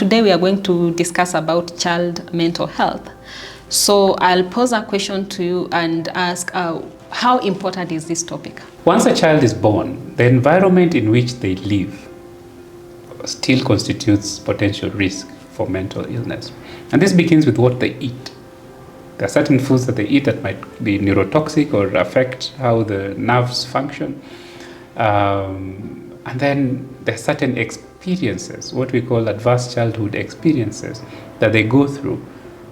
today we are going to discuss about child mental health. So I'll pose a question to you and ask, how important is this topic? Once a child is born, the environment in which they live still constitutes potential risk for mental illness. And this begins with what they eat. There are certain foods that they eat that might be neurotoxic or affect how the nerves function. And then there are certain experiences, what we call adverse childhood experiences, that they go through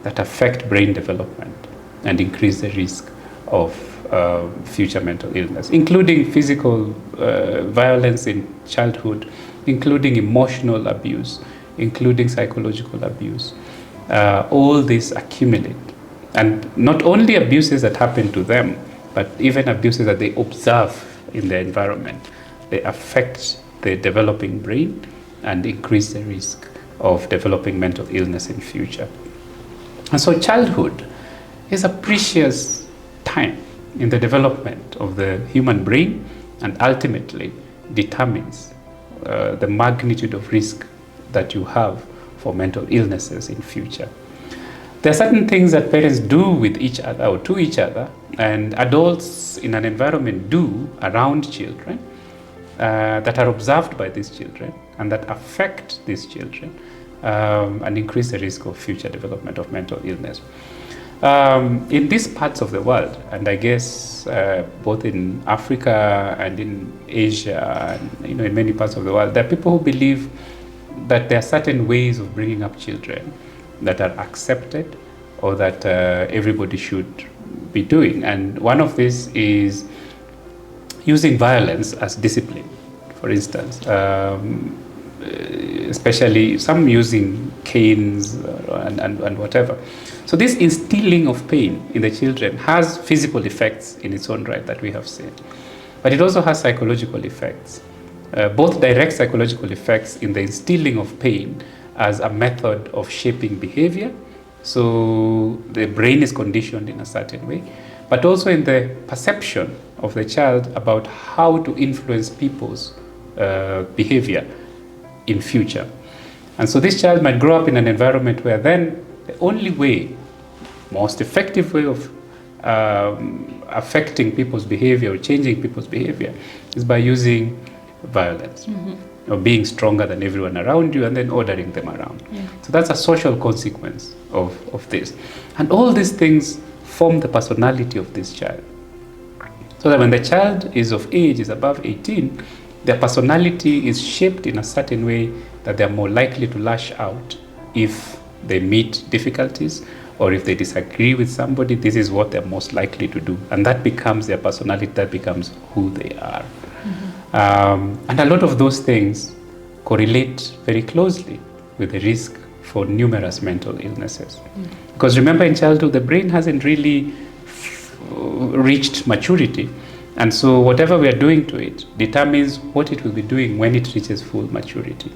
that affect brain development and increase the risk of future mental illness, including physical violence in childhood, including emotional abuse, including psychological abuse. All these accumulate. And not only abuses that happen to them, but even abuses that they observe in their environment. They affect the developing brain and increase the risk of developing mental illness in future. And so childhood is a precious time in the development of the human brain and ultimately determines the magnitude of risk that you have for mental illnesses in future. There are certain things that parents do with each other or to each other, and adults in an environment do around children that are observed by these children and that affect these children and increase the risk of future development of mental illness. In these parts of the world, and I guess both in Africa and in Asia and in many parts of the world, there are people who believe that there are certain ways of bringing up children that are accepted or that everybody should be doing. And one of these is using violence as discipline, for instance, especially some using canes and whatever. So this instilling of pain in the children has physical effects in its own right that we have seen, but it also has psychological effects, both direct psychological effects in the instilling of pain as a method of shaping behavior. So the brain is conditioned in a certain way, but also in the perception of the child about how to influence people's behavior in future. And so this child might grow up in an environment where then the only way, most effective way of affecting people's behavior or changing people's behavior is by using violence. Or being stronger than everyone around you and then ordering them around. Yeah. So that's a social consequence of this. And all these things form the personality of this child. So that when the child is of age, is above 18, their personality is shaped in a certain way that they're more likely to lash out if they meet difficulties or if they disagree with somebody. This is what they're most likely to do. And that becomes their personality, that becomes who they are. And a lot of those things correlate very closely with the risk for numerous mental illnesses. Because remember, in childhood, the brain hasn't really reached maturity. And so whatever we are doing to it determines what it will be doing when it reaches full maturity.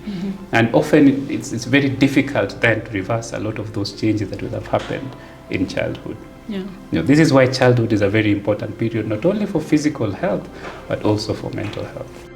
And often it's very difficult then to reverse a lot of those changes that will have happened in childhood. Yeah. This is why childhood is a very important period, not only for physical health, but also for mental health.